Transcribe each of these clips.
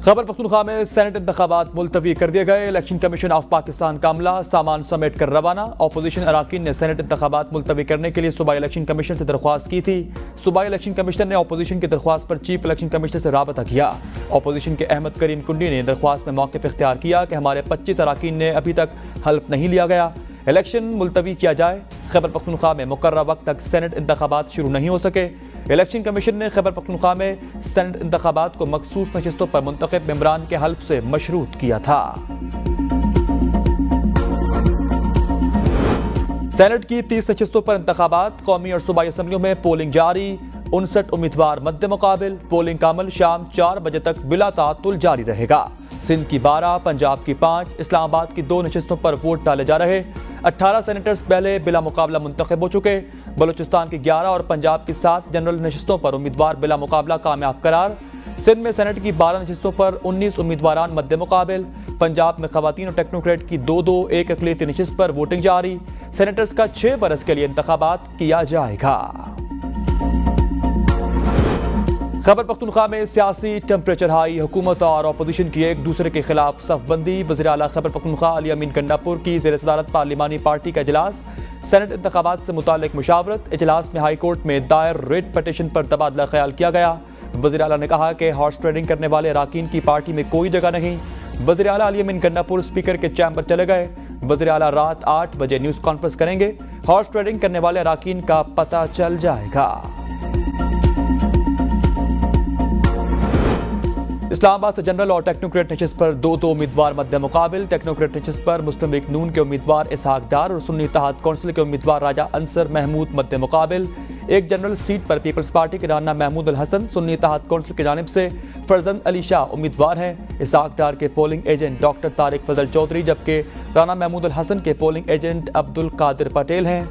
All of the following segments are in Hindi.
खैबर पख्तूनख्वा में सेनेट इंतखाबात मुलतवी कर दिए गए। इलेक्शन कमीशन ऑफ पाकिस्तान का अमला सामान समेट कर रवाना। अपोजिशन अराकीन ने सेनेट इंतखाबात मुलतवी करने के लिए सूबाई इलेक्शन कमीशन से दरख्वास्त की थी। सूबाई इलेक्शन कमिश्नर ने अपोजिशन की दरख्वास्त पर चीफ इलेक्शन कमिश्नर से राबता किया। अपोजिशन के अहमद करीम कुंडी ने दरख्वास्त में मौक़िफ़ इख्तियार किया कि हमारे 25 अराकीन ने अभी तक हल्फ नहीं लिया गया, इलेक्शन मुलतवी किया जाए। खैबर पख्तूनख्वा में मुकर्रर वक्त तक सेनेट इंतखाबात शुरू नहीं हो सके। इलेक्शन कमीशन ने खैबर पख्तूनख्वा में सेनेट इंतखाबात को मखसूस नशिस्तों पर मुंतखब मेंबरान के हल्फ से मशरूत किया था। सेनेट की 30 नशिस्तों पर इंतखाबात, कौमी और सूबाई असम्बलियों में पोलिंग जारी। 59 उम्मीदवार मद्दे मुकाबिल। पोलिंग का अमल शाम 4 बजे तक बिला ताअत्तुल जारी रहेगा। सिंध की 12, पंजाब की 5, इस्लामाबाद की 2 नशिस्तों पर वोट डाले जा रहे। 18 सेनेटर्स पहले बिला मुकाबला मुंतखब हो चुके। बलूचिस्तान की 11 और पंजाब की 7 जनरल नशिस्तों पर उम्मीदवार बिला मुकाबला कामयाब करार। सिंध में सेनेट की 12 नशिस्तों पर 19 उम्मीदवारान मद्दे मुकाबिल। पंजाब में खवातीन और टेक्नोक्रेट की 2-2 एक अक़लियती नशिस्त पर वोटिंग जारी। सेनेटर्स का 6 बरस के लिए इंतखाबात किया जाएगा। खैबर पख्तूनख्वा में सियासी टेम्परेचर हाई। हुकूमत और अपोजिशन की एक दूसरे के खिलाफ सफबंदी। वज़ीर आला खैबर पख्तूनख्वा अली अमीन गंडापुर की ज़ेर सदारत पार्लिमानी पार्टी का इजलास। सेनेट इंतखाबात से मुताल्लिक मुशावरत। इजलास में हाई कोर्ट में दायर रिट पटिशन पर तबादला ख्याल किया गया। वज़ीर आला ने कहा कि हॉर्स ट्रेडिंग करने वाले अराकीन की पार्टी में कोई जगह नहीं। वज़ीर आला अली अमीन गंडापुर स्पीकर के चैम्बर चले गए। वज़ीर आला रात 8 बजे न्यूज़ कॉन्फ्रेंस करेंगे। हॉर्स ट्रेडिंग करने वाले अराकीन का पता चल जाएगा। इस्लामाबाद से जनरल और टेक्नोक्रेट नशिस्त पर 2-2 उम्मीदवार मद्दे मुकाबिल। टेक्नोक्रेट नशिस्त पर मुस्लिम लीग नून के उम्मीदवार इसहाक डार और सुन्नी इत्तेहाद कौंसिल के उम्मीदवार राजा अंसर महमूद मद्दे मुकाबिल। एक जनरल सीट पर पीपल्स पार्टी के राना महमूद अल हसन सुन्नी इत्तेहाद कौंसिल की जानिब से फरजंद अली शाह उम्मीदवार हैं। इसहाक डार के पोलिंग एजेंट डॉक्टर तारिक फजल चौधरी, जबकि राना महमूद अल हसन के पोलिंग एजेंट अब्दुल कादिर पटेल हैं।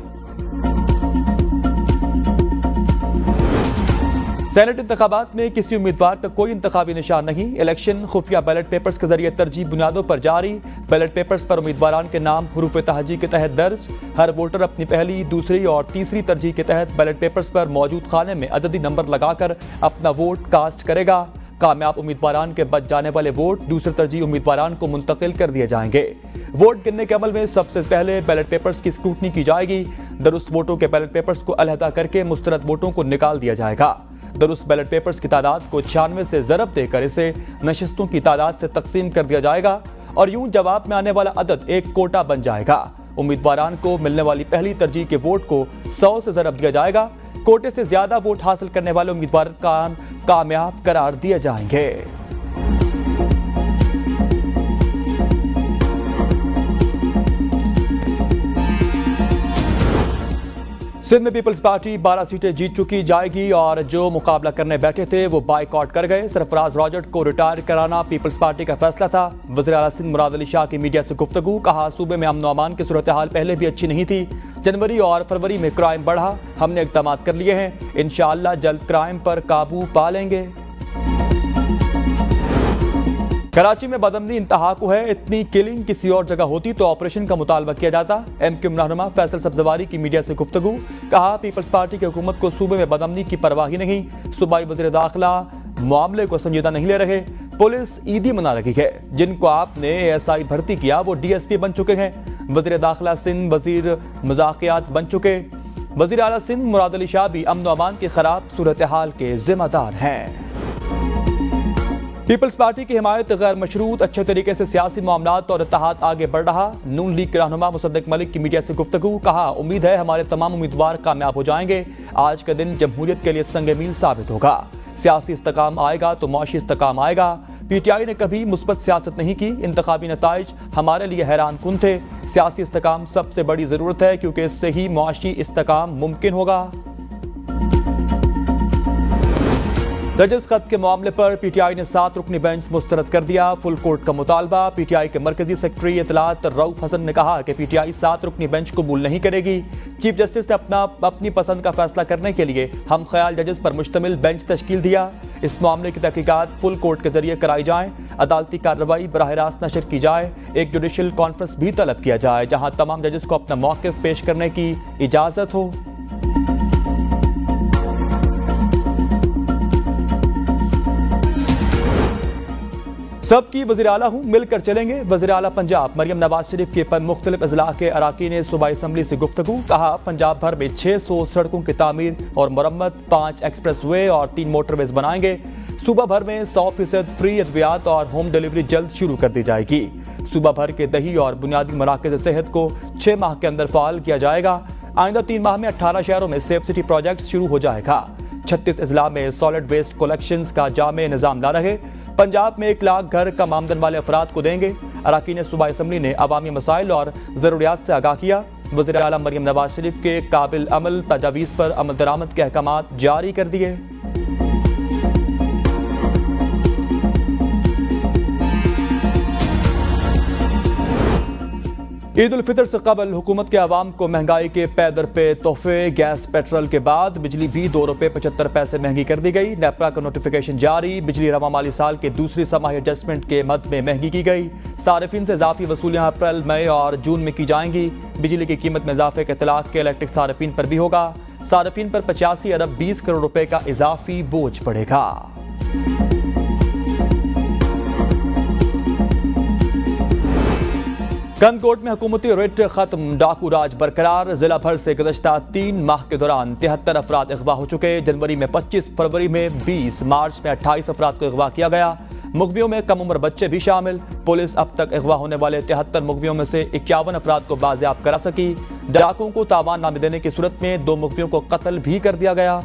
सेनेट इंतखाबात में किसी उम्मीदवार का कोई इंतखाबी निशान नहीं। इलेक्शन खुफिया बैलेट पेपर्स के जरिए तरजीह बुनियादों पर जारी। बैलेट पेपर्स पर उम्मीदवारान के नाम हुरूफ तहजी के तहत दर्ज। हर वोटर अपनी पहली, दूसरी और तीसरी तरजीह के तहत बैलेट पेपर्स पर मौजूद खाने में अददी नंबर लगाकर अपना वोट कास्ट करेगा। कामयाब उम्मीदवारान के बच जाने वाले वोट दूसरे तरजीह उम्मीदवारान को मुंतकिल कर दिए जाएंगे। वोट गिनने के अमल में सबसे पहले बैलेट पेपर्स की स्क्रूटनी की जाएगी। दुरुस्त वोटों के बैलेट पेपर्स को अलहदा करके मुस्तरद वोटों को निकाल दिया जाएगा। दुरुस्त बैलेट पेपर्स की तादाद को 96 से ज़रब देकर इसे नशिस्तों की तादाद से तकसीम कर दिया जाएगा और यूं जवाब में आने वाला अदद एक कोटा बन जाएगा। उम्मीदवारान को मिलने वाली पहली तरजीह के वोट को 100 से ज़रब दिया जाएगा। कोटे से ज्यादा वोट हासिल करने वाले उम्मीदवार कामयाब करार दिए जाएंगे। सिंध में पीपल्स पार्टी 12 सीटें जीत चुकी जाएगी और जो मुकाबला करने बैठे थे वो बाइकआउट कर गए। सरफराज रॉजर्ट को रिटायर कराना पीपल्स पार्टी का फैसला था। वज़ीर आला सिंध मुराद अली शाह की मीडिया से गुफ्तगू, कहा सूबे में अमन अमान की सूरत हाल पहले भी अच्छी नहीं थी। जनवरी और फरवरी में क्राइम बढ़ा, हमने इक़दाम कर लिए हैं, इंशाअल्लाह जल्द क्राइम पर काबू पा लेंगे। कराची में बदअमनी इंतहा को है, इतनी किलिंग किसी और जगह होती तो ऑपरेशन का मुतालबा किया जाता। MQ रहनुमा फैसल सब्जवारी की मीडिया से गुफ्तगू, कहा पीपल्स पार्टी की हुकूमत को सूबे में बदअमनी की परवाह ही नहीं। सूबाई वज़ीर दाखिला मामले को संजीदा नहीं ले रहे। पुलिस ईदी मना रही है। जिनको आपने ASI भर्ती किया वो DSP बन चुके हैं। वज़ीर दाखिला सिंध वज़ीर मज़ाक़ियात बन चुके। वज़ीर आला सिंध मुराद अली शाह भी अमन अमान की खराब सूरत हाल के जिम्मेदार हैं। पीपल्स पार्टी की हिमायत गैर मशरूत, अच्छे तरीके से सियासी मामलात और इत्तेहाद आगे बढ़ रहा। नून लीग के रहनुमा मुसद्दिक मलिक की मीडिया से गुफ्तगू, कहा उम्मीद है हमारे तमाम उम्मीदवार कामयाब हो जाएंगे। आज का दिन जमहूरियत के लिए संग मील साबित होगा। सियासी इस्तेकाम आएगा तो मुआशी इस्तेकाम आएगा। PTI ने कभी मुस्बत सियासत नहीं की। इंतखाबी नताइज हमारे लिए हैरान कुन थे। सियासी इस्तेकाम सबसे बड़ी ज़रूरत है क्योंकि इससे ही मुआशी इस्तेकाम मुमकिन होगा। जजेस खत के मामले पर PTI ने 7 रुकनी बेंच मुस्तरद कर दिया। फुल कोर्ट का मुतालबा। PTI के मरकजी सेक्रेटरी इतलात रऊफ हसन ने कहा कि PTI 7 रुकनी बेंच कबूल नहीं करेगी। चीफ जस्टिस ने अपनी पसंद का फैसला करने के लिए हम ख्याल जजेस पर मुश्तमिल बेंच तश्कील दिया। इस मामले की तहकीकात फुल कोर्ट के जरिए कराई जाए। अदालती कार्रवाई बराह रास्त नशर की जाए। एक जुडिशल कॉन्फ्रेंस भी तलब किया जाए जहाँ तमाम जजेस को अपना मौक़िफ़ पेश करने की इजाज़त हो। सबकी वज़ीर आला हूँ, मिलकर चलेंगे। वज़ीर आला पंजाब मरियम नवाज शरीफ के मुख्तलिफ अजला के अराकीन सूबाई असम्बली से गुफ्तगू। कहा, पंजाब भर में 600 सड़कों की तामीर और मरम्मत, 5 एक्सप्रेस वे और 3 मोटरवेज बनाएंगे। सूबा भर में 100% फ्री अद्वियात और होम डिलीवरी जल्द शुरू कर दी जाएगी। सूबा भर के दही और बुनियादी मराकज़ सेहत को 6 माह के अंदर फाल किया जाएगा। आइंदा 3 माह में 18 शहरों में सेफ सिटी प्रोजेक्ट शुरू हो जाएगा। 36 अजला में सॉलिड वेस्ट कलेक्शन का जामे निज़ाम ला रहे। पंजाब में 1 लाख घर कम आमदन वाले अफराद को देंगे। अराकीन सूबाई असम्बली ने अवामी मसाइल और ज़रूरियात से आगाह किया। वज़ीर आला मरियम नवाज शरीफ के काबिल अमल तजावीज़ पर अमल दरामद के अहकामात जारी कर दिए। ईद उल फितर से कबल हुकूमत के अवाम को महंगाई के पे दर पे तोहफे। गैस पेट्रोल के बाद बिजली भी 2 रुपये 75 पैसे महंगी कर दी गई। नेपरा का नोटिफिकेशन जारी। बिजली रवा माली साल के दूसरी समाही एडजस्टमेंट के मद में महंगी की गई। सारिफिन से इजाफी वसूलियाँ अप्रैल, मई और जून में की जाएंगी। बिजली की कीमत में इजाफे के इतलाक के इलेक्ट्रिक सारिफिन पर भी होगा। सारिफिन पर 85 अरब 20 करोड़ रुपए का इजाफी बोझ पड़ेगा। कंदकोट में हुकूमती रेट खत्म, डाकू राज बरकरार। जिला भर से गुज़श्ता 3 माह के दौरान 73 अफराद अगवा हो चुके। जनवरी में 25, फरवरी में 20, मार्च में 28 अफराद को अगवा किया गया। मुगवियों में कम उम्र बच्चे भी शामिल। पुलिस अब तक अगवा होने वाले 73 मुगवियों में से 51 अफराद को बाजियाब करा सकी। डाकुओं को तावान नामे देने की सूरत में 2 मुगवियों को कत्ल भी कर दिया गया।